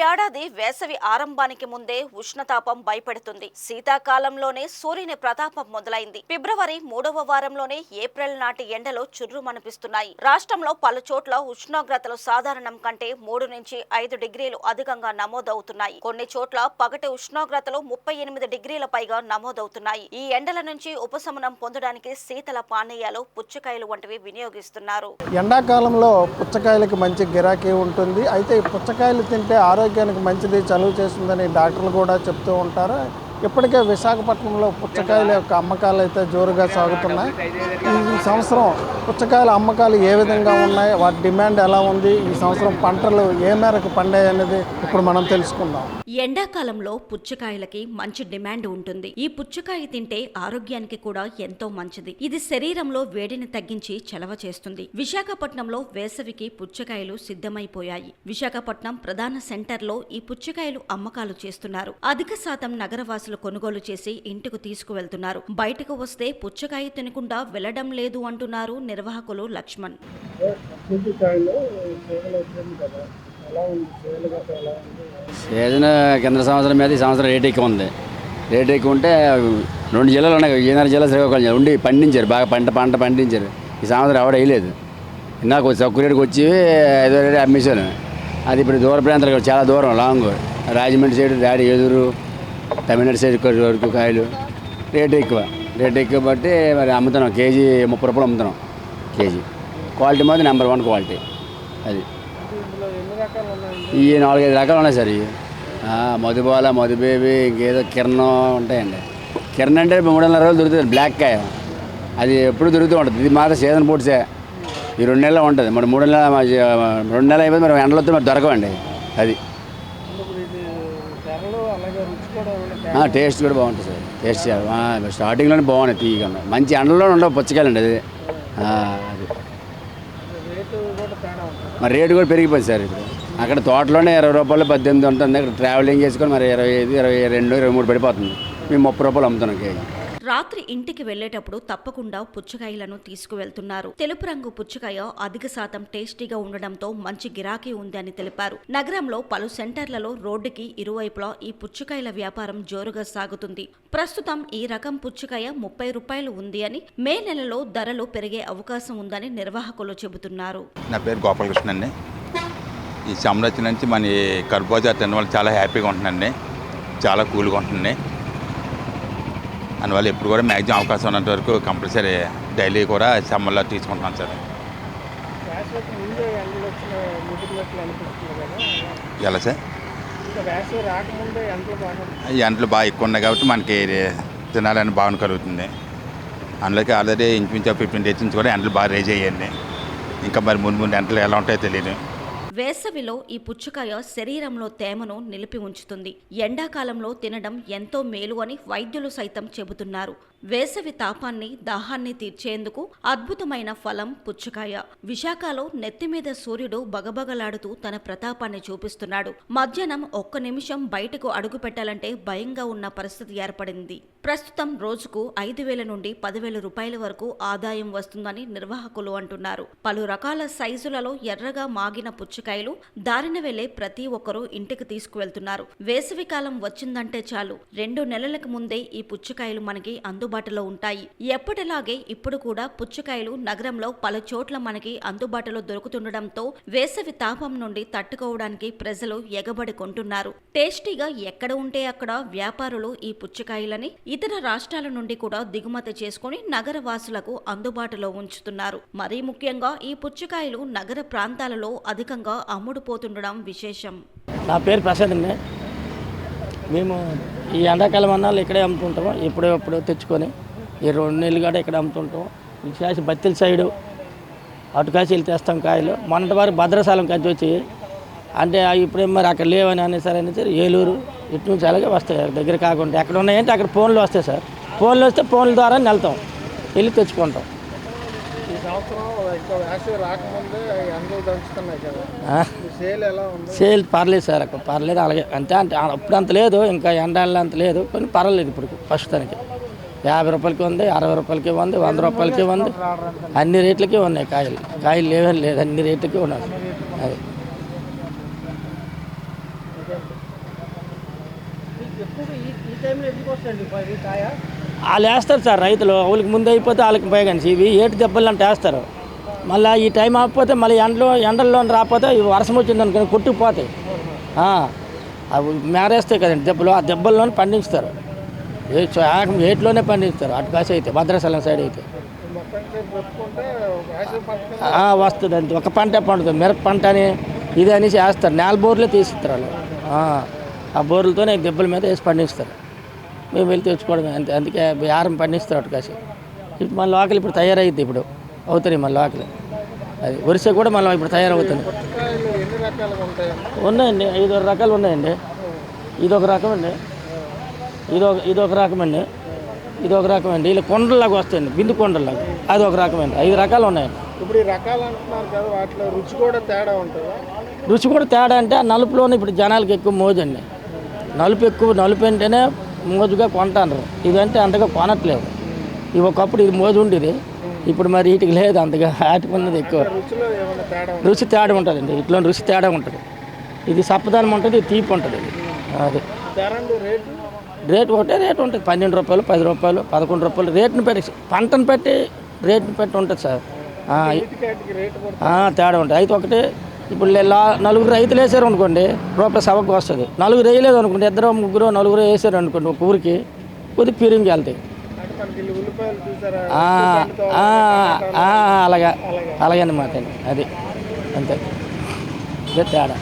ఏడాది వేసవి ఆరంభానికి ముందే ఉష్ణతాపం భయపెడుతుంది. శీతాకాలంలోనే సూర్యుని ప్రతాపం మొదలైంది. ఫిబ్రవరి 3వ వారంలోనే ఏప్రిల్ నాటి ఎండలు చుర్రుమనిపిస్తున్నాయి. రాష్ట్రంలో పలు చోట్ల ఉష్ణోగ్రతలు సాధారణం కంటే 3 నుంచి 5 డిగ్రీలు అధికంగా నమోదవుతున్నాయి. కొన్ని చోట్ల పగటి ఉష్ణోగ్రతలు 38 డిగ్రీల పైగా నమోదవుతున్నాయి. ఈ ఎండల నుంచి ఉపశమనం పొందడానికి శీతల పానీయాలు, పుచ్చకాయలు వంటివి వినియోగిస్తున్నారు. ఎండాకాలంలో పుచ్చకాయలకు మంచి గిరాకీ ఉంటుంది. అయితే ఈ పుచ్చకాయలు తింటే ఆరోగ్యానికి మంచిది, చలువ చేస్తుందని డాక్టర్లు కూడా చెప్తూ ఉంటారు. ఇప్పటికే విశాఖపట్నంలో పుచ్చకాయల యొక్క అమ్మకాలు అయితే జోరుగా సాగుతున్నాయి. ఈ సంవత్సరం పుచ్చకాయల అమ్మకాలు ఏ విధంగా ఉన్నాయి, వాటి డిమాండ్ ఎలా ఉంది, ఈ సంవత్సరం పంటలు ఏ మేరకు పండాయి అనేది ఇప్పుడు మనం తెలుసుకుందాం. ఎండాకాలంలో పుచ్చకాయలకి మంచి డిమాండ్ ఉంటుంది. ఈ పుచ్చకాయ తింటే ఆరోగ్యానికి కూడా ఎంతో మంచిది. ఇది శరీరంలో వేడిని తగ్గించి చలవ చేస్తుంది. విశాఖపట్నంలో వేసవికి పుచ్చకాయలు సిద్ధమైపోయాయి. విశాఖపట్నం ప్రధాన సెంటర్లో ఈ పుచ్చకాయలు అమ్మకాలు చేస్తున్నారు. అధిక శాతం నగరవాసులు కొనుగోలు చేసి ఇంటికి తీసుకువెళ్తున్నారు. బయటకు వస్తే పుచ్చకాయ తినకుండా వెళ్లడం లేదు అంటున్నారు నిర్వాహకులు లక్ష్మణ్. సీజన్ కింద సంవత్సరం మీద ఈ సంవత్సరం రేట్ ఎక్కువ ఉంది. రేట్ ఎక్కువ ఉంటే 2 జిల్లాలు ఉన్నాయి. ఈనాడు జిల్లా శ్రీకాకుళం ఉండి పండించారు, బాగా పంట పండించారు. ఈ సంవత్సరం ఎవడ వేయలేదు. నాకు తక్కువ రేటుకి వచ్చి 5 రేటు అమ్మేశాను. అది ఇప్పుడు దూర ప్రాంతాలు చాలా దూరం, లాంగ్, రాజమండ్రి సైడ్, ఎదురు, తమిళనాడు సైడ్ వరకు కాయలు రేటు ఎక్కువ బట్టి మరి అమ్ముతున్నాం. కేజీ 30 రూపాయలు అమ్ముతున్నాం. కేజీ క్వాలిటీ మాత్రం నెంబర్ 1 క్వాలిటీ. అది ఈ 4-5 రకాలు ఉన్నాయి సార్. ఇవి మధుబాల, మధుబేబీ, ఇంకేదో కిరణం ఉంటాయండి. కిరణం అంటే 3.5 రోజులు దొరుకుతుంది. బ్లాక్ కాయ అది ఎప్పుడు దొరుకుతూ ఉంటుంది. ఇది మాత్రం సీజన్ ఫ్రూట్సే. ఈ 2 నెలలు ఉంటుంది. మరి 2 నెలలు అయిపోయింది. మరి ఎండలతో మరి దొరకవండి. అది టేస్ట్ కూడా బాగుంటుంది సార్. టేస్ట్ స్టార్టింగ్లోనే బాగున్నాయి, తీయగా మంచి ఎండలో ఉండవు పుచ్చకాయలండి. అది మరి రేటు కూడా పెరిగిపోయింది సార్. ఇప్పుడు అక్కడ తోటలోనే 20 రూపాయలు 18 ఉంటుంది. అక్కడ ట్రావెలింగ్ చేసుకొని మరి 25, 22, 23 పడిపోతుంది. మేము 30 రూపాయలు అమ్ముతున్నాం కేజీ. రాత్రి ఇంటికి వెళ్లేటప్పుడు తప్పకుండా పుచ్చకాయలను తీసుకువెళ్తున్నారు. తెలుపు రంగు పుచ్చకాయ అధిక శాతం టేస్టీగా ఉండడంతో మంచి గిరాకీ ఉంది అని తెలిపారు. నగరంలో పలు సెంటర్లలో రోడ్డుకి ఇరువైపులా ఈ పుచ్చకాయల వ్యాపారం జోరుగా సాగుతుంది. ప్రస్తుతం ఈ రకం పుచ్చకాయ 30 రూపాయలు ఉంది అని, మే నెలలో ధరలు పెరిగే అవకాశం ఉందని నిర్వాహకులు చెబుతున్నారు. నా పేరు గోపాలకృష్ణ అండి. ఈ సంరక్షణ నుంచి మన కర్బూజా తినడం వల్ల చాలా హ్యాపీగా ఉంటుందండి. చాలా కూల్గా ఉంటుంది. అందువల్ల ఎప్పుడు కూడా మ్యాక్సిమం అవకాశం ఉన్నంత వరకు కంపల్సరీ డైలీ కూడా సమ్మర్లో తీసుకుంటున్నాను సార్. ఎలా సార్? ఈ ఎండలు బాగా ఎక్కువ ఉన్నాయి కాబట్టి మనకి తినాలని భావన కలుగుతుంది. అందులోకి ఆల్రెడీ ఇంచుమించు 15 డేస్ నుంచి కూడా ఎండలు బాగా రేజ్ అయ్యాయండి. ఇంకా మరి ముందు ఎండలు ఎలా ఉంటాయో తెలియదు. వేసవిలో ఈ పుచ్చకాయ శరీరంలో తేమను నిలిపి ఉంచుతుంది. ఎండాకాలంలో తినడం ఎంతో మేలు అని వైద్యులు సైతం చెబుతున్నారు. వేసవి తాపాన్ని, దాహాన్ని తీర్చేందుకు అద్భుతమైన ఫలం పుచ్చకాయ. విశాఖలో నెత్తిమీద సూర్యుడు బగబగలాడుతూ తన ప్రతాపాన్ని చూపిస్తున్నాడు. మధ్యాహ్నం 1 నిమిషం బయటకు అడుగు పెట్టాలంటే భయంగా ఉన్న పరిస్థితి ఏర్పడింది. ప్రస్తుతం రోజుకు 5,000 నుండి 10,000 రూపాయల వరకు ఆదాయం వస్తుందని నిర్వాహకులు అంటున్నారు. పలు రకాల సైజులలో ఎర్రగా మాగిన పుచ్చకాయలు దారిన వెళ్లే ప్రతి ఒక్కరూ ఇంటికి తీసుకువెళ్తున్నారు. వేసవి కాలం వచ్చిందంటే చాలు 2 నెలలకు ముందే ఈ పుచ్చకాయలు మనకి అందుబాటులో ఉంటాయి. ఎప్పటిలాగే ఇప్పుడు కూడా పుచ్చకాయలు నగరంలో పలు చోట్ల మనకి అందుబాటులో దొరుకుతుండటంతో వేసవి తాపం నుండి తట్టుకోవడానికి ప్రజలు ఎగబడి కొంటున్నారు. టేస్టీగా ఎక్కడ ఉంటే అక్కడ వ్యాపారులు ఈ పుచ్చకాయలని ఇతర రాష్ట్రాల నుండి కూడా దిగుమతి చేసుకుని నగర వాసులకు అందుబాటులో ఉంచుతున్నారు. మరీ ముఖ్యంగా ఈ పుచ్చకాయలు నగర ప్రాంతాలలో అధికంగా అమ్ముడుపోతుండడం విశేషం. నా పేరు ప్రసాద్ అండి. మేము ఈ ఎండాకాలం అన్నాళ్ళు ఇక్కడే అమ్ముతుంటాము. ఎప్పుడో తెచ్చుకొని ఈ 2 నెలలు కూడా ఇక్కడ అమ్ముతుంటాం. విశేష బత్తిల సైడు అటుకాసి వెళ్ళి తెస్తాం కాయలు. మొన్నటి వారు భద్రాచలం కంచి వచ్చి అంటే ఇప్పుడు మరి అక్కడ లేవని అనేసరి ఏలూరు ఇటు నుంచి అలాగే వస్తాయి. దగ్గర కాకుండా ఎక్కడ ఉన్నాయంటే అక్కడ ఫోన్లు వస్తాయి సార్. ఫోన్లు వస్తే ఫోన్ల ద్వారా వెళ్తాం, వెళ్ళి తెచ్చుకుంటాం. సేల్ పర్లేదు సార్, అక్కడ పర్లేదు. అలాగే అంటే అప్పుడు అంత లేదు, ఇంకా ఎండాళ్ళు అంత లేదు, కొన్ని పర్వాలేదు. ఇప్పుడు ప్రస్తుతానికి 50 రూపాయలకి ఉంది, 60 రూపాయలకి ఉంది, 100 రూపాయలకి ఉంది. అన్ని రేట్లకి ఉన్నాయి కాయలు లేవని లేదు, అన్ని రేట్లకి ఉన్నాయి. అది వాళ్ళు వేస్తారు సార్ రైతులు, వాళ్ళకి ముందు అయిపోతే వాళ్ళకి పైగా ఇవి ఏటు దెబ్బలు అంటే వేస్తారు. మళ్ళీ ఈ టైం ఆగిపోతే మళ్ళీ ఎండల్లో రాకపోతే ఇవి వర్షం వచ్చింది అనుకుని కొట్టుకుపోతాయి. అవి మేరేస్తాయి కదండి దెబ్బలు, ఆ దెబ్బల్లోనే పండిస్తారు. ఏట్లోనే పండిస్తారు. అటు కాసి అయితే భద్రాచలం సైడ్ అయితే వస్తుంది అంతే. ఒక పంట పండుతుంది, మిరప పంట అని ఇది అనేసి వేస్తారు. నేల బోర్లే తీసిస్తారు వాళ్ళు. ఆ బోర్లతోనే దెబ్బల మీద వేసి పండిస్తారు. మేము వెళ్ళి తెచ్చుకోవడం అంతే. అందుకే యారం పండిస్తారు అటు కాసి. ఇప్పుడు మన లోకల్ ఇప్పుడు తయారైద్ది, ఇప్పుడు అవుతున్నాయి మన లోకల్. అది వరుస కూడా మళ్ళీ ఇప్పుడు తయారవుతుంది. ఉన్నాయండి, 5 రకాలు ఉన్నాయండి. ఇదొక రకం అండి, ఇదొక రకమండి, ఇదొక రకమండి. ఇలా కొండలాగా వస్తాయండి, బిందు కొండలాగా, అది ఒక రకమండి. 5 రకాలు ఉన్నాయండి. ఇప్పుడు ఈ రకాలు అంటున్నారు కదా, వాటిలో రుచి కూడా తేడా ఉంటుందా? రుచి కూడా తేడా అంటే ఆ నలుపులోనే ఇప్పుడు జనాలకి ఎక్కువ మోజండి. నలుపు అంటేనే మోజుగా కొంటారు. ఇదంటే అంతగా కొనట్లేదు. ఇవి ఒకప్పుడు ఇది మోజు ఉండేది, ఇప్పుడు మరి వీటికి లేదు అంతగా. వాటికి ఉన్నది ఎక్కువ. రుచి తేడా ఉంటుందండి, ఇట్లా రుచి తేడా ఉంటుంది. ఇది సప్పదనం ఉంటుంది, ఇది తీపి ఉంటుంది. అది రేటు ఒకటే రేటు ఉంటుంది. 12 రూపాయలు, 10 రూపాయలు, 11 రూపాయలు రేటుని పెట్టి, పంటను పెట్టి రేటుని పెట్టి ఉంటుంది సార్. తేడా ఉంటుంది. అయితే ఒకటి ఇప్పుడు 4 రైతులు వేసారు అనుకోండి, రూపాయి సవకు వస్తుంది. 4 వేయలేదు అనుకోండి, 2 3 4 వేసారు అనుకోండి, ఒక ఊరికి కొద్దిగా పీరింగ్ వెళ్తాయి. అలాగే అన్నమాట. అది అంతే, ఇదే తేడా.